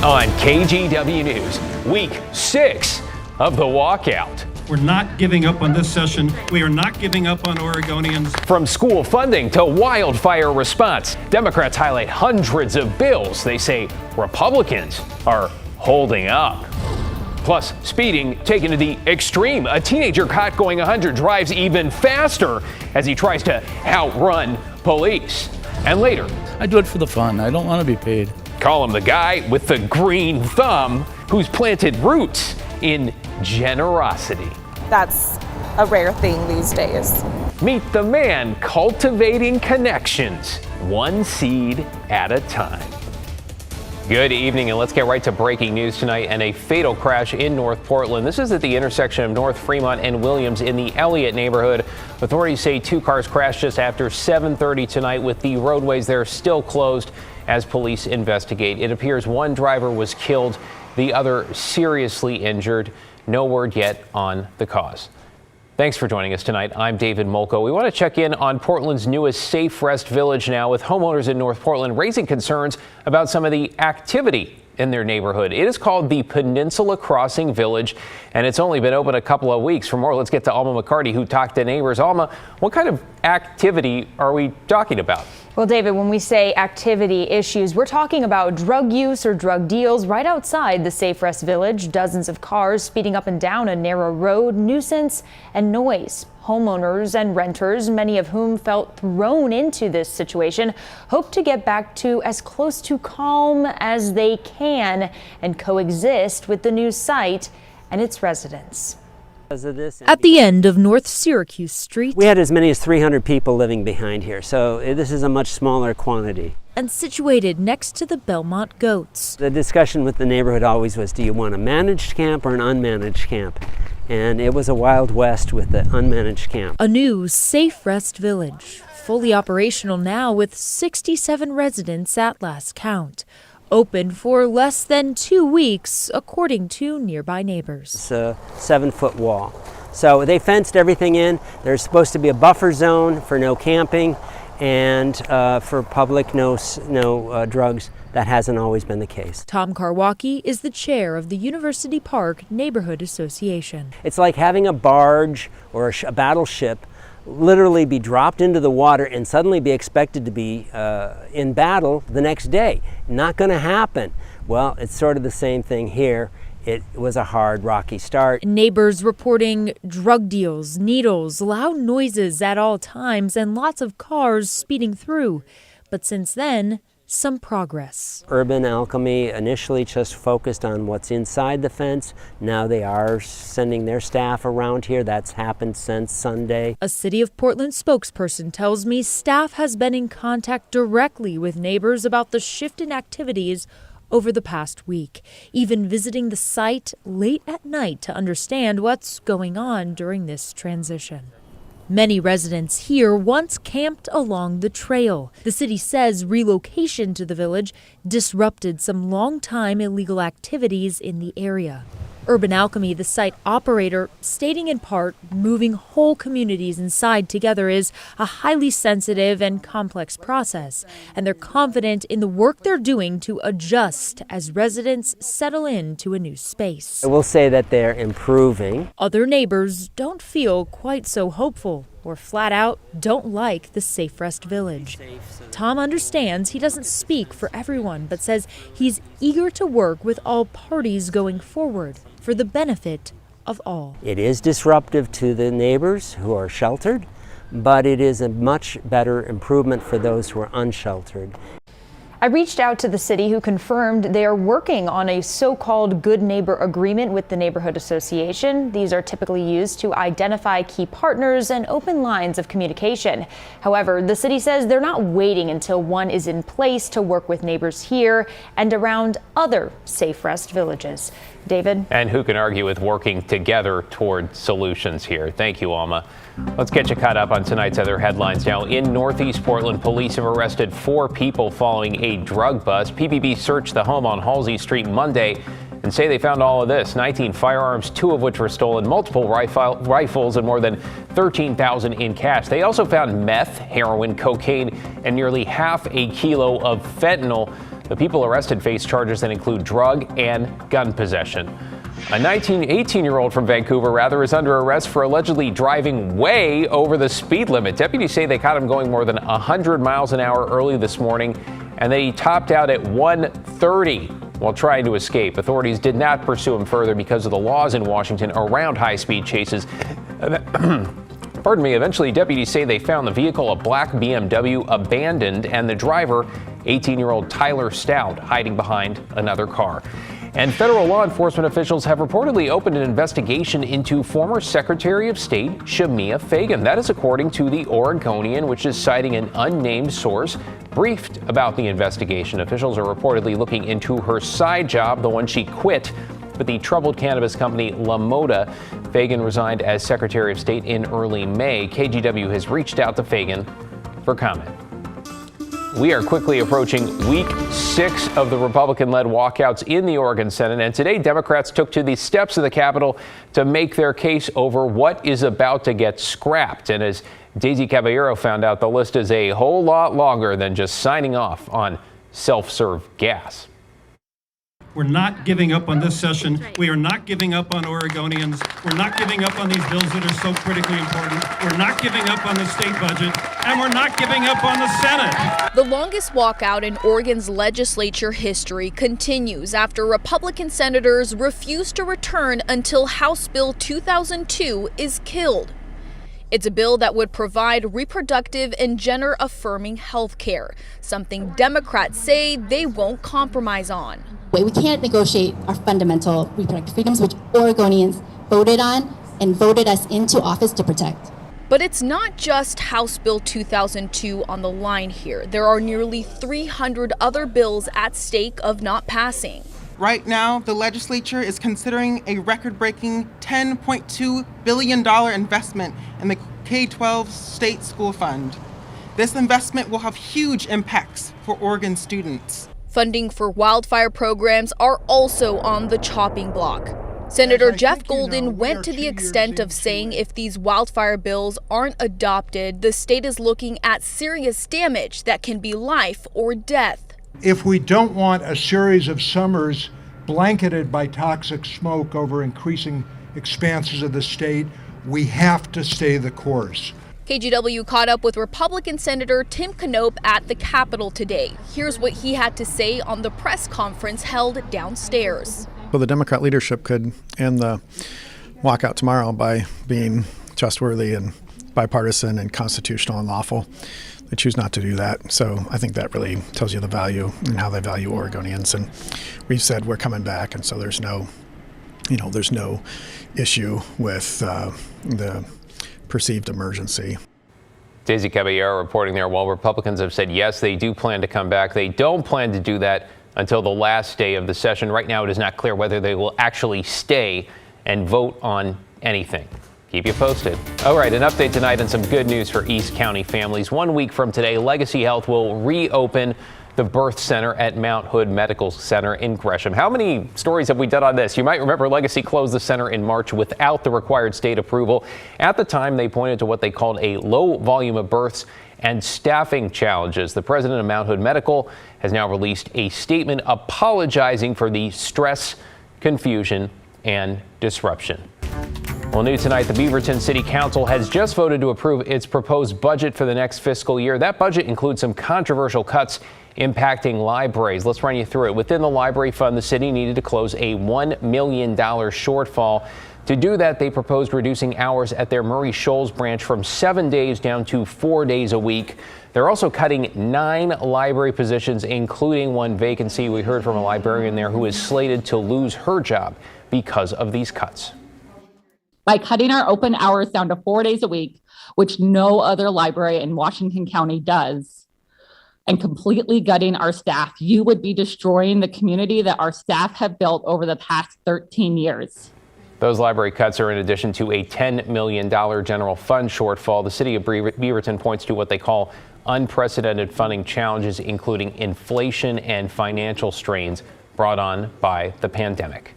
on KGW News, week 6 of the walkout. We're not giving up on this session. We are not giving up on Oregonians. From school funding to wildfire response, Democrats highlight hundreds of bills they say Republicans are holding up. Plus, speeding taken to the extreme. A teenager caught going 100 drives even faster as he tries to outrun police. And later, I do it for the fun. I don't want to be paid. Call him the guy with the green thumb who's planted roots in generosity. That's a rare thing these days. Meet the man cultivating connections, one seed at a time. Good evening, and let's get right to breaking news tonight and a fatal crash in North Portland. This is at the intersection of North Fremont and Williams in the Elliott neighborhood. Authorities say 2 cars crashed just after 7:30 tonight, with the roadways there still closed as police investigate. It appears one driver was killed, the other seriously injured. No word yet on the cause. Thanks for joining us tonight. I'm David Molko. We want to check in on Portland's newest Safe Rest Village now, with homeowners in North Portland raising concerns about some of the activity in their neighborhood. It is called the Peninsula Crossing Village, and it's only been open a couple of weeks. For more, let's get to Alma McCarty, who talked to neighbors. Alma, what kind of activity are we talking about? Well, David, when we say activity issues, we're talking about drug use or drug deals right outside the Safe Rest Village. Dozens of cars speeding up and down a narrow road, nuisance and noise. Homeowners and renters, many of whom felt thrown into this situation, hope to get back to as close to calm as they can and coexist with the new site and its residents. At the end of North Syracuse Street, we had as many as 300 people living behind here, so this is a much smaller quantity. And situated next to the Belmont Goats. The discussion with the neighborhood always was, do you want a managed camp or an unmanaged camp? And it was a Wild West with the unmanaged camp. A new Safe Rest Village, fully operational now with 67 residents at last count. Open for less than 2 weeks, according to nearby neighbors. It's a 7-foot wall. So they fenced everything in. There's supposed to be a buffer zone for no camping and for public no drugs. That hasn't always been the case. Tom Karwacki is the chair of the University Park Neighborhood Association. It's like having a barge or a battleship literally be dropped into the water and suddenly be expected to be in battle the next day. Not going to happen. Well, it's sort of the same thing here. It was a hard, rocky start. Neighbors reporting drug deals, needles, loud noises at all times, and lots of cars speeding through. But since then, some progress. Urban Alchemy initially just focused on what's inside the fence. Now they are sending their staff around here. That's happened since Sunday. A City of Portland spokesperson tells me staff has been in contact directly with neighbors about the shift in activities over the past week, even visiting the site late at night to understand what's going on during this transition. Many residents here once camped along the trail. The city says relocation to the village disrupted some long-time illegal activities in the area. Urban Alchemy, the site operator, stating in part, moving whole communities inside together is a highly sensitive and complex process, and they're confident in the work they're doing to adjust as residents settle into a new space. I will say that they're improving. Other neighbors don't feel quite so hopeful, or flat out don't like the Safe Rest Village. Tom understands he doesn't speak for everyone, but says he's eager to work with all parties going forward for the benefit of all. It is disruptive to the neighbors who are sheltered, but it is a much better improvement for those who are unsheltered. I reached out to the city, who confirmed they are working on a so-called good neighbor agreement with the neighborhood association. These are typically used to identify key partners and open lines of communication. However, the city says they're not waiting until one is in place to work with neighbors here and around other Safe Rest villages. David? And who can argue with working together toward solutions here? Thank you, Alma. Let's get you caught up on tonight's other headlines now. In Northeast Portland, police have arrested 4 people following a drug bust. PPB searched the home on Halsey Street Monday and say they found all of this: 19 firearms, 2 of which were stolen, multiple rifles, and more than $13,000 in cash. They also found meth, heroin, cocaine, and nearly half a kilo of fentanyl. The people arrested face charges that include drug and gun possession. A 18-year-old from Vancouver, is under arrest for allegedly driving way over the speed limit. Deputies say they caught him going more than 100 miles an hour early this morning, and they topped out at 130 while trying to escape. Authorities did not pursue him further because of the laws in Washington around high-speed chases. Pardon me. Eventually, deputies say they found the vehicle, a black BMW, abandoned, and the driver, 18-year-old Tyler Stout, hiding behind another car. And federal law enforcement officials have reportedly opened an investigation into former Secretary of State Shemia Fagan. That is according to the Oregonian, which is citing an unnamed source. Briefed about the investigation, officials are reportedly looking into her side job, the one she quit with the troubled cannabis company La Moda. Fagan resigned as Secretary of State in early May. KGW has reached out to Fagan for comment. We are quickly approaching week 6 of the Republican-led walkouts in the Oregon Senate, and today Democrats took to the steps of the Capitol to make their case over what is about to get scrapped. And as Daisy Caballero found out, the list is a whole lot longer than just signing off on self-serve gas. We're not giving up on this session. We are not giving up on Oregonians. We're not giving up on these bills that are so critically important. We're not giving up on the state budget, and we're not giving up on the Senate. The longest walkout in Oregon's legislature history continues after Republican senators refuse to return until House Bill 2002 is killed. It's a bill that would provide reproductive and gender-affirming health care, something Democrats say they won't compromise on. We can't negotiate our fundamental reproductive freedoms, which Oregonians voted on and voted us into office to protect. But it's not just House Bill 2002 on the line here. There are nearly 300 other bills at stake of not passing. Right now, the legislature is considering a record-breaking $10.2 billion investment in the K-12 state school fund. This investment will have huge impacts for Oregon students. Funding for wildfire programs are also on the chopping block. Senator Jeff Golden went to the extent of saying if these wildfire bills aren't adopted, the state is looking at serious damage that can be life or death. If we don't want a series of summers blanketed by toxic smoke over increasing expanses of the state, we have to stay the course. KGW caught up with Republican Senator Tim Knopp at the Capitol today. Here's what he had to say on the press conference held downstairs. So the Democrat leadership could end the walkout tomorrow by being trustworthy and bipartisan and constitutional and lawful. They choose not to do that. So I think that really tells you the value and how they value Oregonians. And we've said we're coming back. And so there's no issue with the perceived emergency. Daisy Caballero reporting there. While Republicans have said yes, they do plan to come back, they don't plan to do that until the last day of the session. Right now, it is not clear whether they will actually stay and vote on anything. Keep you posted. All right, an update tonight and some good news for East County families. 1 week from today, Legacy Health will reopen the birth center at Mount Hood Medical Center in Gresham. How many stories have we done on this? You might remember Legacy closed the center in March without the required state approval. At the time, they pointed to what they called a low volume of births and staffing challenges. The president of Mount Hood Medical has now released a statement apologizing for the stress, confusion, and disruption. Well, new tonight, the Beaverton City Council has just voted to approve its proposed budget for the next fiscal year. That budget includes some controversial cuts impacting libraries. Let's run you through it. Within the library fund, the city needed to close a $1 million shortfall. To do that, they proposed reducing hours at their Murray Shoals branch from 7 days down to 4 days a week. They're also cutting 9 library positions, including one vacancy. We heard from a librarian there who is slated to lose her job because of these cuts. By cutting our open hours down to 4 days a week, which no other library in Washington County does, and completely gutting our staff, you would be destroying the community that our staff have built over the past 13 years. Those library cuts are in addition to a $10 million general fund shortfall. The city of Beaverton points to what they call unprecedented funding challenges, including inflation and financial strains brought on by the pandemic.